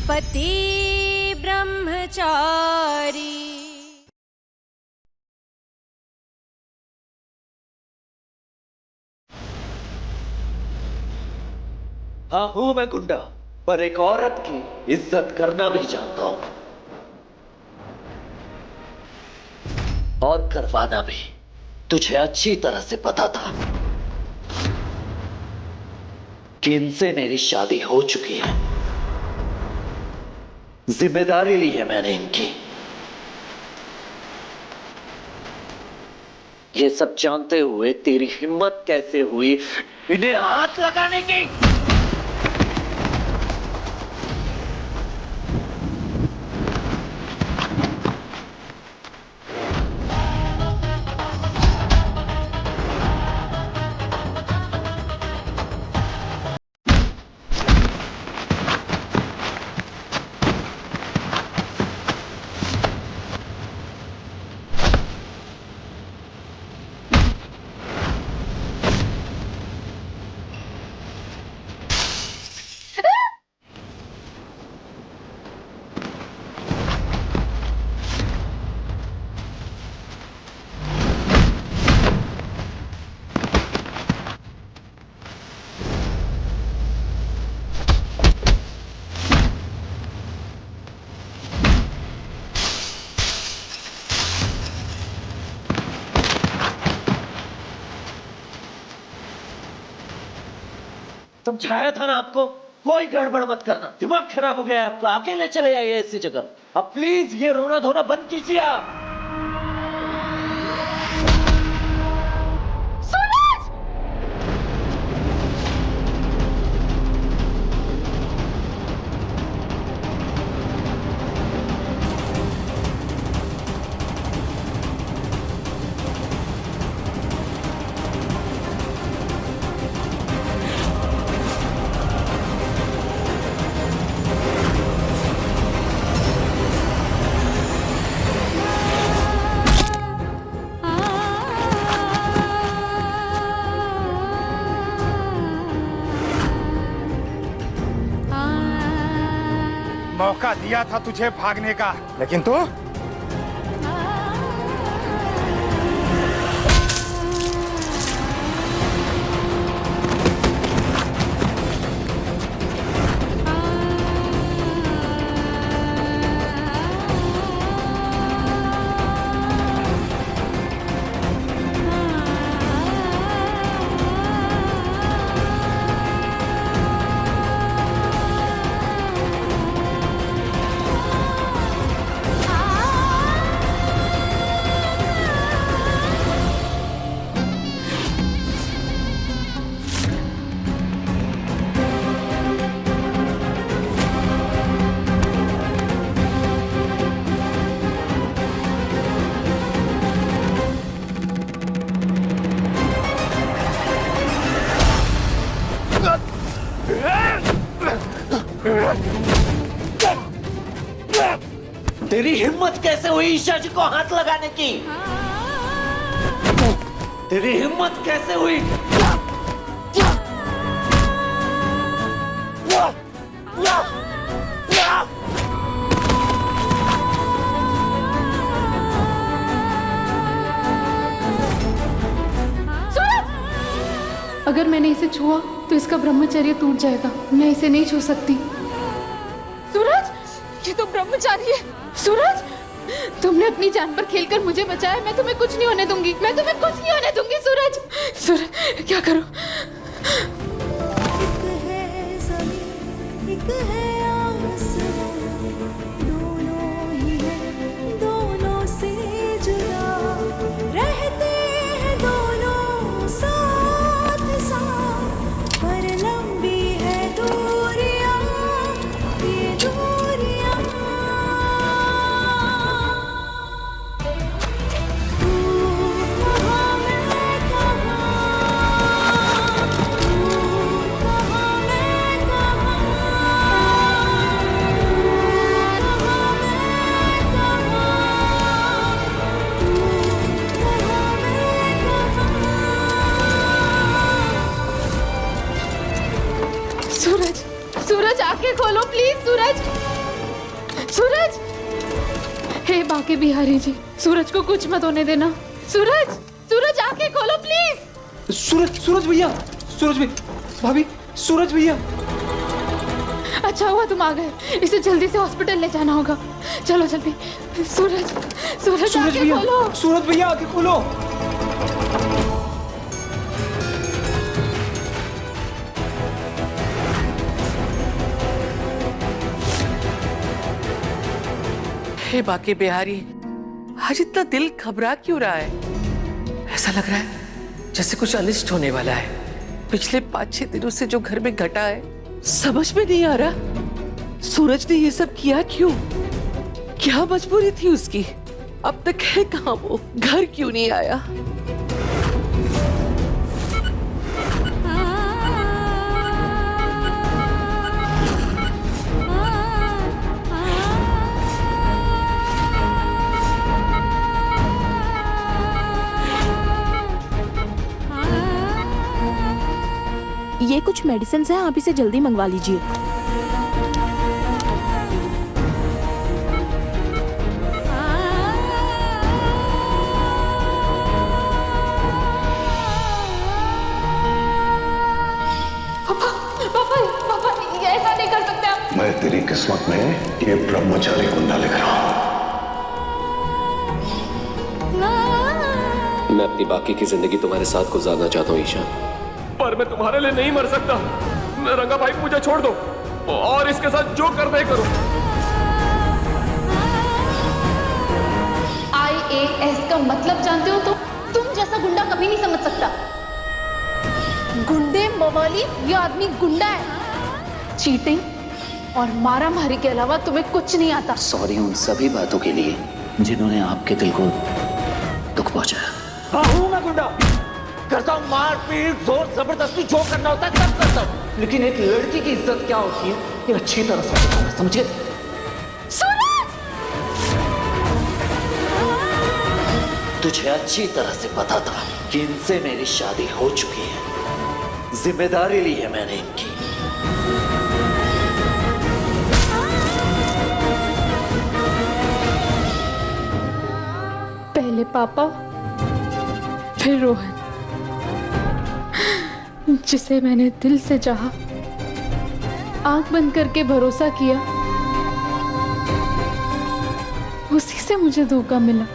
पति ब्रह्मचारी। हाँ हूं मैं गुंडा, पर एक औरत की इज्जत करना भी जानता हूं, और करवाना भी। तुझे अच्छी तरह से पता था कि इनसे मेरी शादी हो चुकी है। जिम्मेदारी ली है मैंने इनकी। ये सब जानते हुए तेरी हिम्मत कैसे हुई इन्हें हाथ लगाने की? समझाया था ना आपको, कोई गड़बड़ मत करना। दिमाग खराब हो गया है आपका, अकेले चले जाइए ऐसी जगह। अब प्लीज ये रोना धोना बंद कीजिए आप। मौका दिया था तुझे भागने का, लेकिन तू तेरी हिम्मत कैसे हुई ईशा जी को हाथ लगाने की? तेरी हिम्मत कैसे हुई? अगर मैंने इसे छुआ तो इसका ब्रह्मचर्य टूट जाएगा। मैं इसे नहीं छू सकती। सूरज, ये तो ब्रह्मचारी है। सूरज, तुमने अपनी जान पर खेलकर मुझे बचाया। मैं तुम्हें कुछ नहीं होने दूंगी। मैं तुम्हें कुछ नहीं होने दूंगी। सूरज, सूरज, क्या करूं? एक है ज़मीन, एक है आसमां, दोनों ही हैं, दोनों से जुदा रहते हैं दोनों साथ साथ, पर लंबी है दूरियां, ये दूरियां। तू कहाँ मैं कहाँ, तू कहाँ मैं कहाँ, प्लीज सूरज, सूरज। हे बाके बिहारी जी, सूरज को कुछ मत होने देना। सूरज, सूरज आंखें खोलो प्लीज। सूरज भैया, सूरज भैया, भाभी, सूरज भैया। अच्छा हुआ तुम आ गए, इसे जल्दी से हॉस्पिटल ले जाना होगा। चलो जल्दी। सूरज, सूरज सूरज आंखें भैया, खोलो। सूरज भैया आंखें खोलो। हे बाके बिहारी, आज इतना दिल घबरा क्यों रहा है? ऐसा लग रहा है जैसे कुछ अनिष्ट होने वाला है। पिछले 5-6 दिनों से जो घर में घटा है, समझ में नहीं आ रहा। सूरज ने ये सब किया क्यों? क्या मजबूरी थी उसकी? अब तक है कहाँ वो? घर क्यों नहीं आया? ये कुछ मेडिसिन है, आप इसे जल्दी मंगवा लीजिए। पापा, ये ऐसा नहीं कर सकते आप। मैं तेरी किस्मत में ये ब्रह्मचारी गुंडा लिख रहा हूं। मैं अपनी बाकी की जिंदगी तुम्हारे साथ गुजारना चाहता हूँ ईशा, पर मैं तुम्हारे लिए नहीं मर सकता। रंगा भाई, मुझे छोड़ दो और इसके साथ जो करना है करो। IAS का मतलब जानते हो? तुम जैसा गुंडा कभी नहीं समझ सकता। गुंडे मवाली, ये आदमी गुंडा है। चीटिंग और मारा मारी के अलावा तुम्हें कुछ नहीं आता। सॉरी उन सभी बातों के लिए जिन्होंने आपके दिल को दुख पहुंचाया। हाँ हूँ मैं गुंडा, करता हूँ मार पीट जोर जबरदस्ती, जो करना होता है सब करता हूँ। लेकिन एक लड़की की इज्जत क्या होती है ये अच्छी तरह से समझे। तुझे अच्छी तरह से पता था कि इनसे मेरी शादी हो चुकी है, जिम्मेदारी ली है मैंने इनकी। पहले पापा, फिर रोहन, जिसे मैंने दिल से चाहा, आंख बंद करके भरोसा किया, उसी से मुझे धोखा मिला।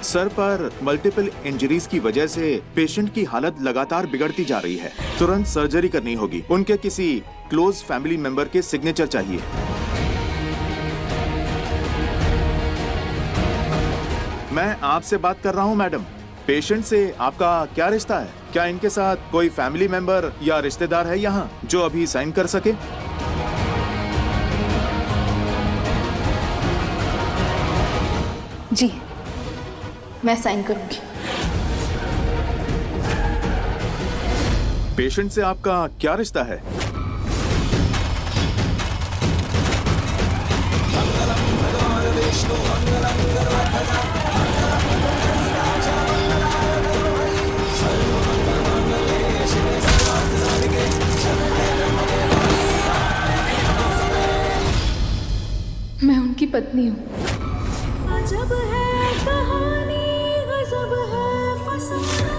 सर पर मल्टीपल इंजरीज की वजह से पेशेंट की हालत लगातार बिगड़ती जा रही है। तुरंत सर्जरी करनी होगी। उनके किसी क्लोज फैमिली मेंबर के सिग्नेचर चाहिए। मैं आपसे बात कर रहा हूं मैडम। पेशेंट से आपका क्या रिश्ता है? क्या इनके साथ कोई फैमिली मेंबर या रिश्तेदार है यहाँ जो अभी साइन कर सके? जी, मैं साइन करूंगी। पेशेंट से आपका क्या रिश्ता है? मैं उनकी पत्नी हूँ। अजब है कहानी, गजब है फसाना,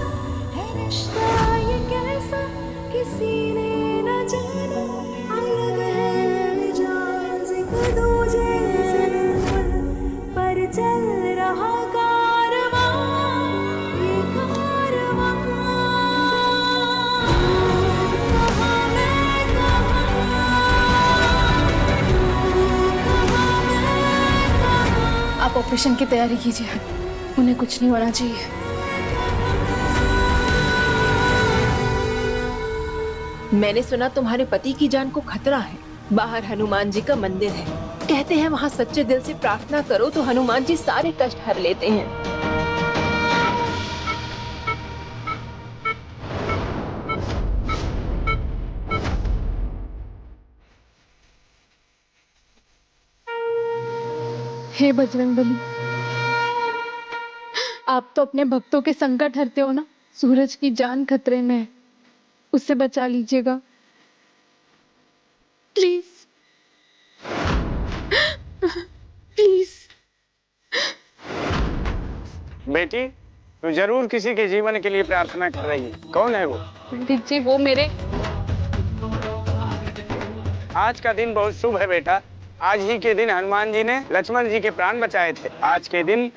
है रिश्ता ये कैसा किसी ने न जाना। अलग है मिजाज एक दूजे से पर चल रहा कारवां, ये कारवां। कहाँ मैं कहाँ, आप ऑपरेशन की तैयारी कीजिए, उन्हें कुछ नहीं होना चाहिए। मैंने सुना तुम्हारे पति की जान को खतरा है। बाहर हनुमान जी का मंदिर है। कहते हैं वहाँ सच्चे दिल से प्रार्थना करो तो हनुमान जी सारे कष्ट हर लेते हैं। हे बजरंगबली, आप तो अपने भक्तों के संकट हरते हो ना। सूरज की जान खतरे में है, उससे बचा लीजिएगा प्लीज प्लीज। बेटी, तू जरूर किसी के जीवन के लिए प्रार्थना कर रही है। कौन है वो? पंडित जी, वो मेरे। आज का दिन बहुत शुभ है बेटा। आज ही के दिन हनुमान जी ने लक्ष्मण जी के प्राण बचाए थे। आज के दिन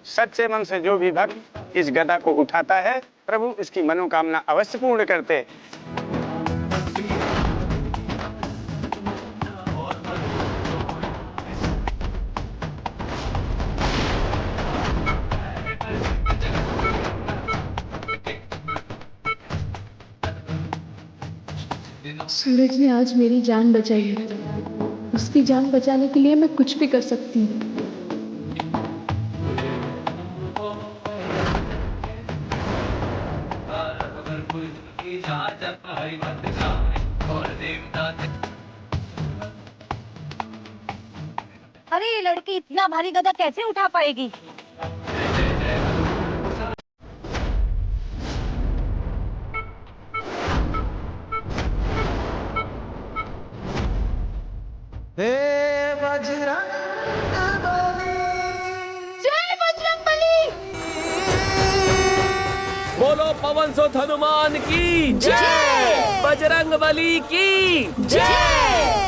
सच्चे मन से जो भी भक्त इस गदा को उठाता है, प्रभु इसकी मनोकामना अवश्य पूर्ण करते हैं। सूरज ने आज मेरी जान बचाई है, उसकी जान बचाने के लिए मैं कुछ भी कर सकती हूँ। अरे ये लड़की इतना भारी गदा कैसे उठा पाएगी? जय बजरंगबली। बोलो पवन सुत हनुमान की जय, बजरंगबली की जय।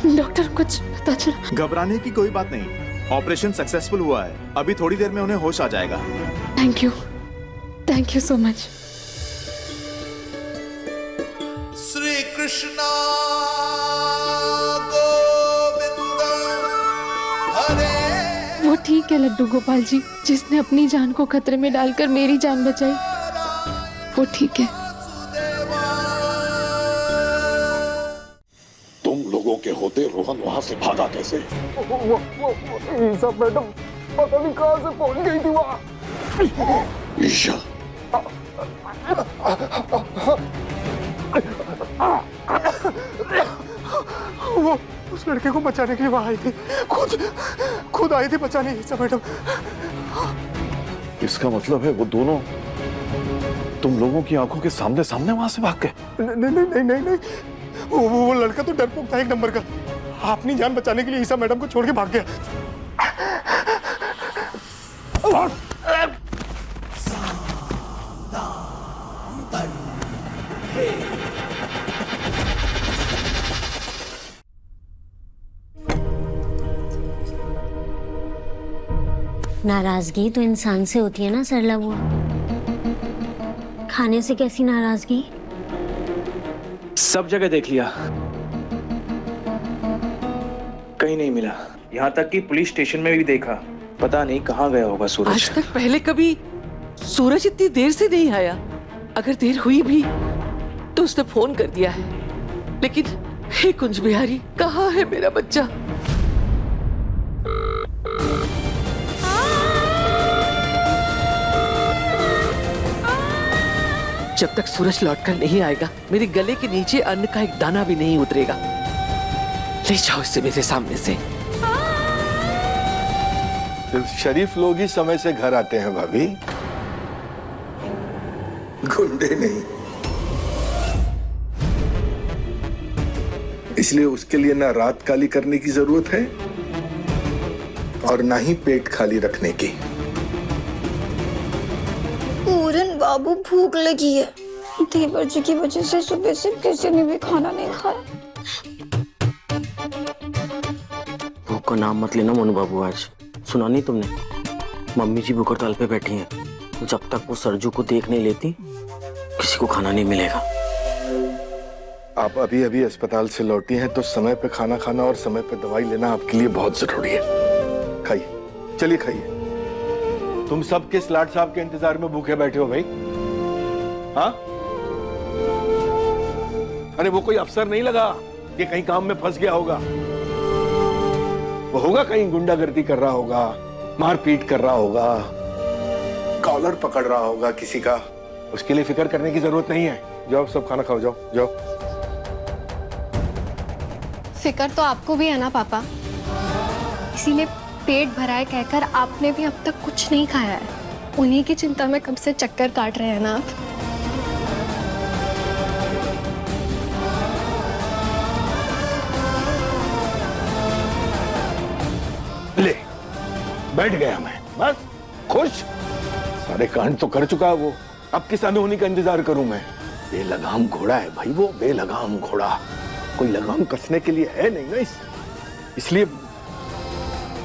डॉक्टर कुछ पता चला? घबराने की कोई बात नहीं, ऑपरेशन सक्सेसफुल हुआ है। अभी थोड़ी देर में उन्हें होश आ जाएगा। Thank you so much. Shri Krishna Govind Hare. वो ठीक है लड्डू गोपाल जी, जिसने अपनी जान को खतरे में डालकर मेरी जान बचाई, वो ठीक है। तुम लोगों के होते रोहन वहां से भागा कैसे? सब मैडम पता नहीं कहां से पहुंच गई थी वहां। ईशा, वो उस लड़के को बचाने के लिए वहां आई थी। खुद आई थी बचाने ईशा मैडम। इसका मतलब है वो दोनों तुम लोगों की आंखों के सामने सामने वहां से भाग गए? नहीं, वो लड़का तो डरपोक था एक नंबर का। अपनी जान बचाने के लिए ईशा मैडम को छोड़ के भाग गया। नाराजगी तो इंसान से होती है ना सरला बुआ, खाने से कैसी नाराजगी? सब जगह देख लिया, कहीं नहीं मिला। यहाँ तक कि पुलिस स्टेशन में भी देखा, पता नहीं कहाँ गया होगा सूरज। आज तक पहले कभी सूरज इतनी देर से नहीं आया। अगर देर हुई भी तो उसने फोन कर दिया है। लेकिन हे कुंज बिहारी, कहाँ है मेरा बच्चा? जब तक सूरज लौटकर नहीं आएगा, मेरे गले के नीचे अन्न का एक दाना भी नहीं उतरेगा। ले जाओ इसे मेरे सामने से। सिर्फ शरीफ लोग ही समय से घर आते हैं भाभी, गुंडे नहीं। इसलिए उसके लिए ना रात काली करने की जरूरत है और ना ही पेट खाली रखने की। पूरन बाबू, भूख लगी है। देवर जी की वजह से सुबह से किसी ने भी खाना नहीं खाया। भूख का नाम मत लेना मोनू बाबू। आज सुना नहीं तुमने? मम्मी जी भूख हड़ताल पे बैठी हैं। जब तक वो सरजू को देख नहीं लेती किसी को खाना नहीं मिलेगा। आप अभी अभी अस्पताल से लौटी हैं तो समय पे खाना खाना और समय पे दवाई लेना आपके लिए बहुत जरूरी है। खाइए, चलिए खाइए। तुम सब किस लाट साहब के इंतजार में भूखे बैठे हो भाई? हाँ? अरे वो कोई अफसर नहीं लगा कि कहीं काम में फंस गया होगा। वो होगा कहीं गुंडागर्दी कर रहा होगा, मारपीट कर रहा होगा, कॉलर पकड़ रहा होगा किसी का। उसके लिए फिक्र करने की जरूरत नहीं है। जाओ सब खाना खाओ, जाओ जाओ। फिक्र तो आपको भी है ना पापा, इसीलिए पेट भरा है कहकर आपने भी अब तक कुछ नहीं खाया है। उन्हीं की चिंता में कब से चक्कर काट रहे हैं ना आप। ले बैठ गया मैं, बस खुश। सारे कांड तो कर चुका है वो, अब किस अनहोनी का इंतजार करूं मैं? बेलगाम घोड़ा है भाई वो, बेलगाम घोड़ा। कोई लगाम कसने के लिए है नहीं ना, इसलिए।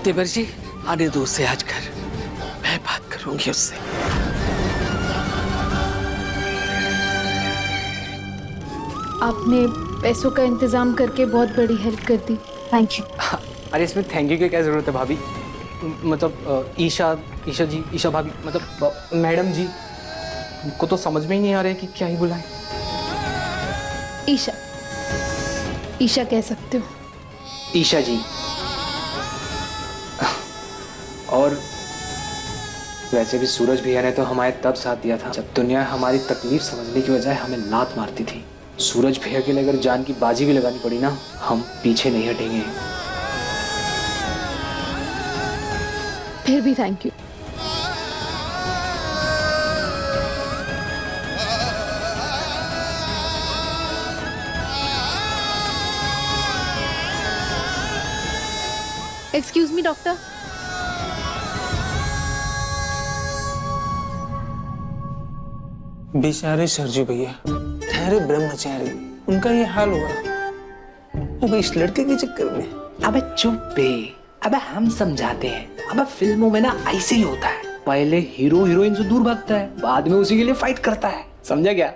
देवर जी आने दो उसे आज घर, मैं बात करूंगी उससे। आपने पैसों का इंतजाम करके बहुत बड़ी हेल्प कर दी, थैंक यू। अरे इसमें थैंक यू की क्या जरूरत है भाभी? मतलब ईशा जी, ईशा भाभी, मतलब मैडम जी को तो समझ में ही नहीं आ रहा है कि क्या ही बुलाएं। ईशा कह सकते हो। ईशा जी। और वैसे भी सूरज भैया ने तो हमारे तब साथ दिया था जब दुनिया हमारी तकलीफ समझने की बजाय हमें लात मारती थी। सूरज भैया के लिए अगर जान की बाजी भी लगानी पड़ी ना, हम पीछे नहीं हटेंगे। फिर भी thank you. Excuse me doctor. बेचारे सरजू भैया, ठहरे ब्रह्मचारी, उनका ये हाल हुआ वो इस लड़के के चक्कर में। अबे चुप बे, अबे हम समझाते हैं। अबे फिल्मों में ना ऐसे ही होता है, पहले हीरो हीरोइन से दूर भागता है, बाद में उसी के लिए फाइट करता है, समझा क्या?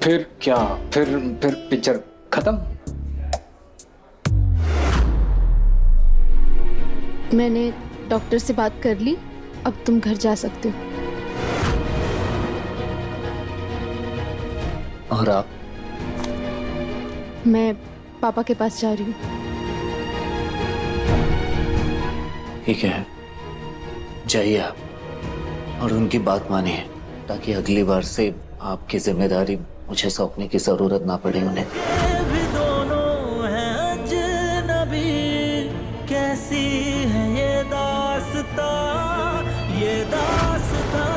फिर क्या? फिर पिक्चर खत्म। मैंने डॉक्टर से बात कर ली, अब तुम घर जा सकते हो। और आप? मैं पापा के पास जा रही हूँ। ठीक है, जाइए आप, और उनकी बात मानिए ताकि अगली बार से आपकी जिम्मेदारी मुझे सौंपने की जरूरत ना पड़े उन्हें। कैसी है ये दास्तां, ये दास्तां।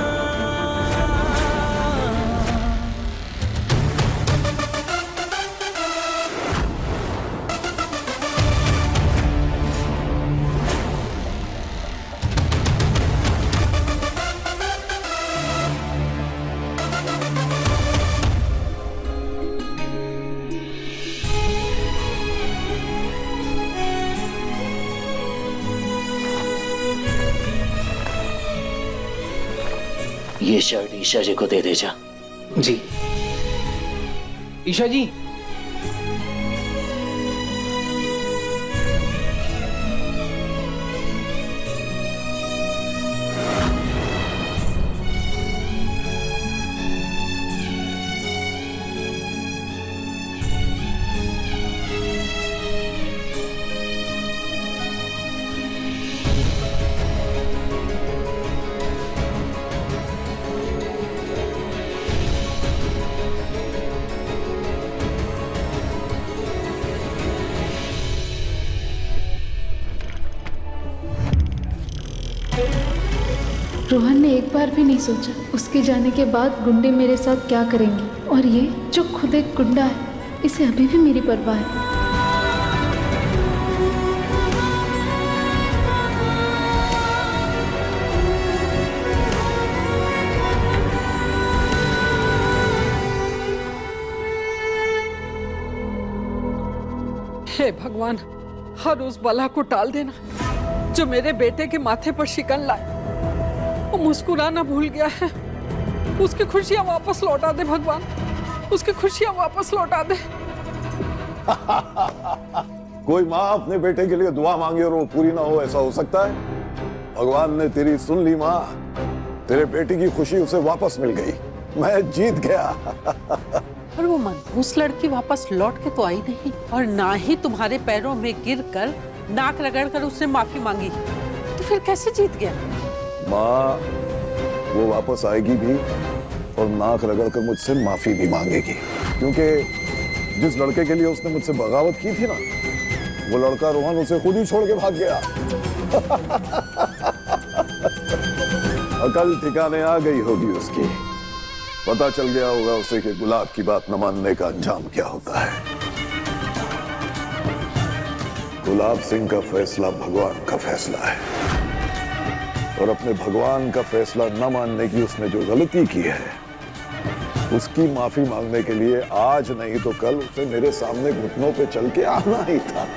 ये शर्ट ईशा जी को दे दे जा। जी। ईशा जी, रोहन ने एक बार भी नहीं सोचा उसके जाने के बाद गुंडे मेरे साथ क्या करेंगे, और ये जो खुद एक गुंडा है, इसे अभी भी मेरी परवाह है। हे भगवान, हर उस बला को टाल देना जो मेरे बेटे के माथे पर शिकन लाए, वो मुस्कुराना भूल गया है। उसकी खुशियां वापस लौटा दे भगवान, उसकी खुशियां वापस लौटा दे। कोई माँ अपने बेटे के लिए दुआ मांगे और वो पूरी ना हो, ऐसा हो सकता है? भगवान ने तेरी सुन ली माँ, तेरे बेटे की खुशी उसे वापस मिल गई, मैं जीत गया। पर वो मनहूस लड़की वापस लौट के तो आई नहीं, और ना ही तुम्हारे पैरों में गिरकर नाक रगड़कर उसने माफी मांगी, तो फिर कैसे जीत गया? माँ वो वापस आएगी भी और नाक रगड़कर मुझसे माफी भी मांगेगी, क्योंकि जिस लड़के के लिए उसने मुझसे बगावत की थी ना, वो लड़का रोहन उसे खुद ही छोड़ के भाग गया। अकल ठिकाने आ गई होगी उसकी, पता चल गया होगा उसे कि गुलाब की बात न मानने का अंजाम क्या होता है। गुलाब सिंह का फैसला भगवान का फैसला है, और अपने भगवान का फैसला न मानने की उसने जो गलती की है, उसकी माफी मांगने के लिए आज नहीं तो कल उसे मेरे सामने घुटनों पे चल के आना ही था।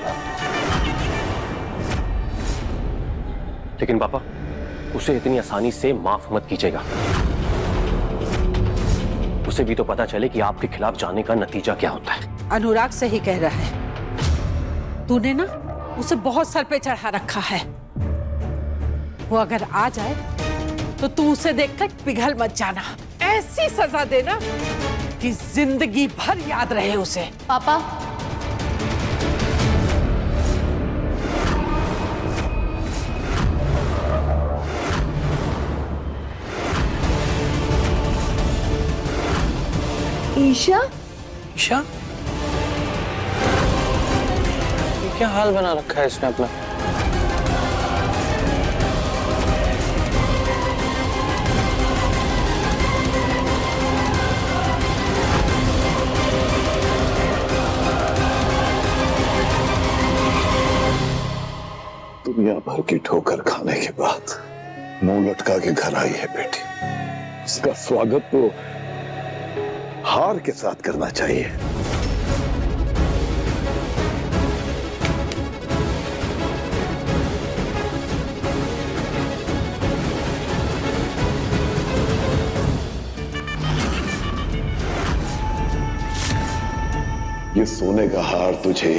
लेकिन पापा, उसे इतनी आसानी से माफ मत कीजिएगा। उसे भी तो पता चले कि आपके खिलाफ जाने का नतीजा क्या होता है। अनुराग सही कह रहा है, तूने ना उसे बहुत सर पे चढ़ा रखा है। वो अगर आ जाए तो तू उसे देखकर पिघल मत जाना, ऐसी सजा देना कि जिंदगी भर याद रहे उसे। पापा, ईशा, ईशा, ये क्या हाल बना रखा है इसने अपना? दुनिया भर की ठोकर खाने के बाद मुंह लटका के घर आई है बेटी। उसका स्वागत तो हार के साथ करना चाहिए। ये सोने का हार तुझे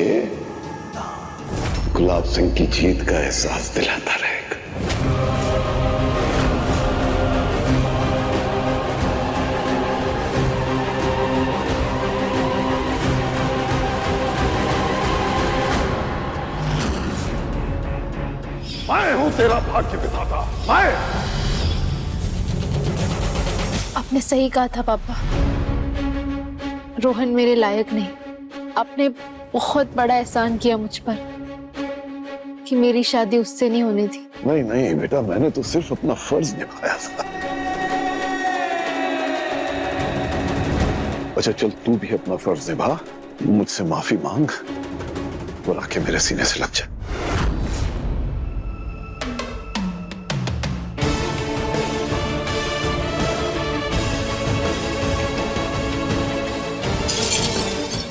गुलाब सिंह की जीत का एहसास दिलाता रहेगा। मैं हूं तेरा भाग्य विधाता, मैं। आपने सही कहा था पापा, रोहन मेरे लायक नहीं। आपने बहुत बड़ा एहसान किया मुझ पर कि मेरी शादी उससे नहीं होनी थी। नहीं नहीं बेटा, मैंने तो सिर्फ अपना फर्ज निभाया था। अच्छा चल, तू भी अपना फर्ज निभा, मुझसे माफी मांग और आके मेरे सीने से लग जा।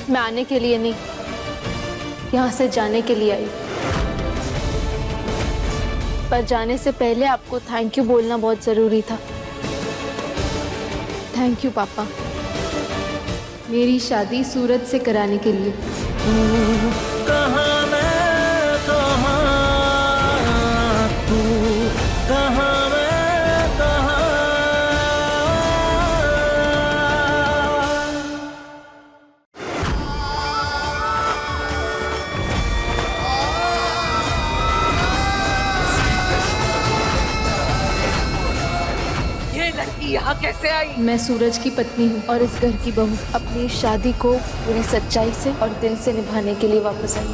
मैं आने के लिए नहीं, यहाँ से जाने के लिए आई। पर जाने से पहले आपको थैंक यू बोलना बहुत जरूरी था। थैंक यू पापा, मेरी शादी सूरज से कराने के लिए। कहाँ मैं, कहाँ तू, कहाँ मैं, कहाँ। यहाँ कैसे आई? मैं सूरज की पत्नी हूँ और इस घर की बहू। अपनी शादी को पूरी सच्चाई से और दिल से निभाने के लिए वापस आई।